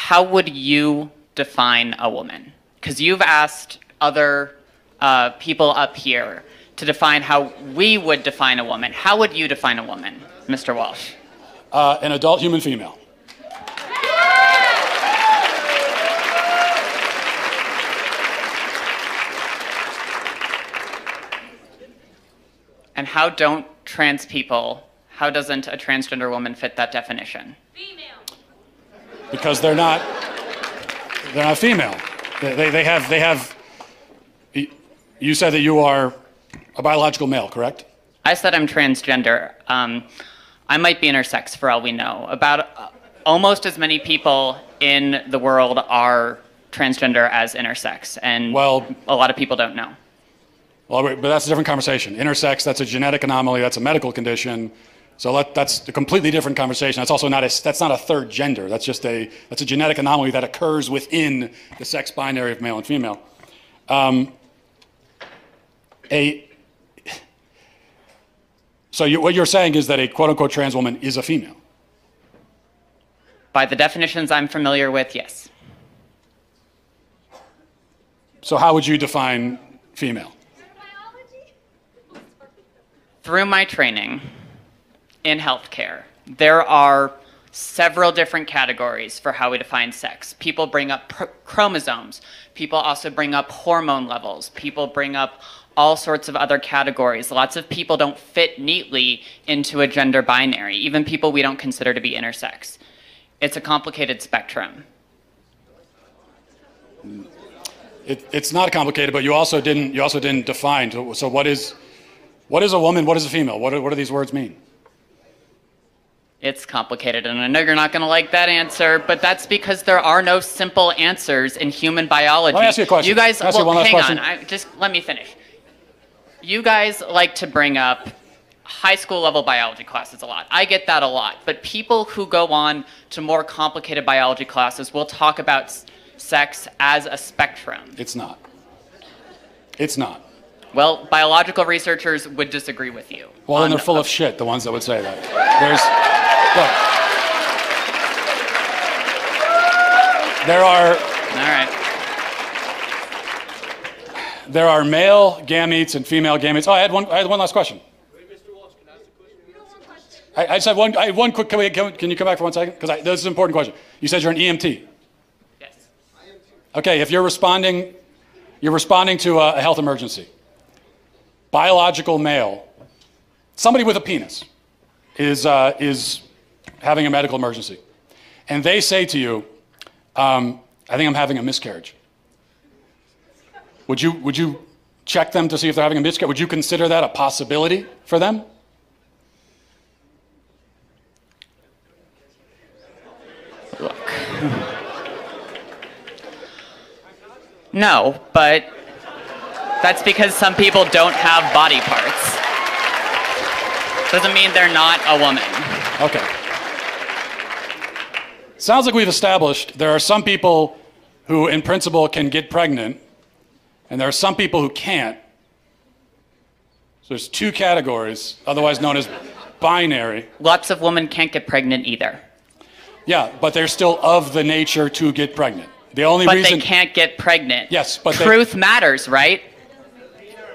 how would you define a woman? Because you've asked other people up here to define how we would define a woman. How would you define a woman, Mr. Walsh? An adult human female. And how don't trans people, how doesn't a transgender woman fit that definition? Female. Because they're not female. They have, you said that you are a biological male, correct? I said I'm transgender. I might be intersex for all we know. About almost as many people in the world are transgender as intersex, and a lot of people don't know. Well, but that's a different conversation. Intersex, that's a genetic anomaly, that's a medical condition. So that's a completely different conversation. That's also not a third gender. That's a genetic anomaly that occurs within the sex binary of male and female. What you're saying is that a quote-unquote trans woman is a female? By the definitions I'm familiar with, yes. So how would you define female? Through my training in healthcare, there are several different categories for how we define sex. People bring up chromosomes. People also bring up hormone levels. People bring up all sorts of other categories. Lots of people don't fit neatly into a gender binary, even people we don't consider to be intersex. It's a complicated spectrum. It's not complicated, but you also didn't define. So what is a woman? What is a female? What do these words mean? It's complicated, and I know you're not going to like that answer, but that's because there are no simple answers in human biology. Let me ask you a question. You guys, hang on. Just let me finish. You guys like to bring up high school level biology classes a lot. I get that a lot, but people who go on to more complicated biology classes will talk about sex as a spectrum. It's not. It's not. Well, biological researchers would disagree with you. Well, then they're full of shit, the ones that would say that. There are male gametes and female gametes. Oh, I had one last question. Wait, Mr. Walsh, can I ask a question? I just have one. I have one quick. Can you come back for 1 second? Because this is an important question. You said you're an EMT. Yes. I am too. Okay, if you're responding to a health emergency. Biological male, somebody with a penis, is having a medical emergency, and they say to you, "I think I'm having a miscarriage." Would you check them to see if they're having a miscarriage? Would you consider that a possibility for them? Look. No, but that's because some people don't have body parts. Doesn't mean they're not a woman. Okay. Sounds like we've established there are some people who, in principle, can get pregnant, and there are some people who can't. So there's two categories, otherwise known as binary. Lots of women can't get pregnant either. Yeah, but they're still of the nature to get pregnant. The only but reason they can't get pregnant. Yes, but truth matters, right?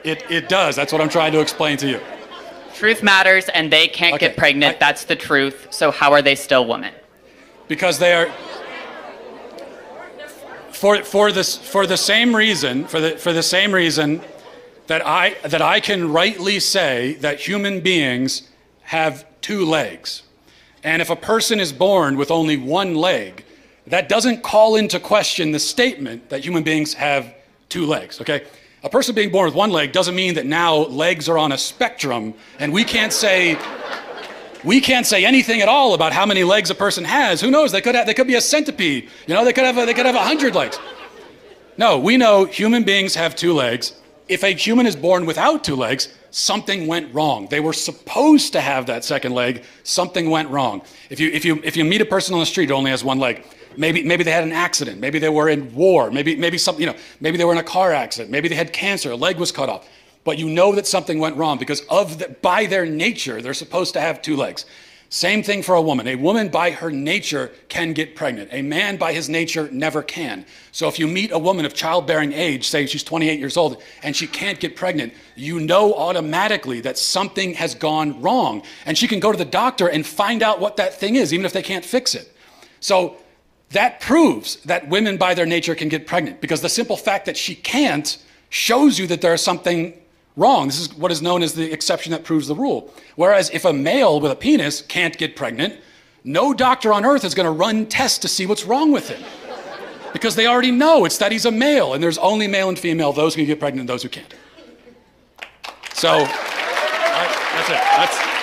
It does. That's what I'm trying to explain to you. Truth matters, and they can't get pregnant. That's the truth. So how are they still women? Because they are for the same reason that I can rightly say that human beings have two legs. And if a person is born with only one leg, that doesn't call into question the statement that human beings have two legs, okay? A person being born with one leg doesn't mean that now legs are on a spectrum and we can't say anything at all about how many legs a person has. Who knows? They could be a centipede. You know, they could have 100 legs. No, we know human beings have two legs. If a human is born without two legs, something went wrong. They were supposed to have that second leg. Something went wrong. If you meet a person on the street who only has one leg, maybe they had an accident. Maybe they were in war. Maybe something, you know, maybe they were in a car accident. Maybe they had cancer. A leg was cut off. But you know that something went wrong because by their nature, they're supposed to have two legs. Same thing for a woman. A woman by her nature can get pregnant. A man by his nature never can. So if you meet a woman of childbearing age, say she's 28 years old, and she can't get pregnant, you know automatically that something has gone wrong. And she can go to the doctor and find out what that thing is, even if they can't fix it. So that proves that women by their nature can get pregnant, because the simple fact that she can't shows you that there's something wrong. This is what is known as the exception that proves the rule. Whereas if a male with a penis can't get pregnant, no doctor on earth is going to run tests to see what's wrong with him. Because they already know it's that he's a male, and there's only male and female, those who can get pregnant and those who can't. So, that's it.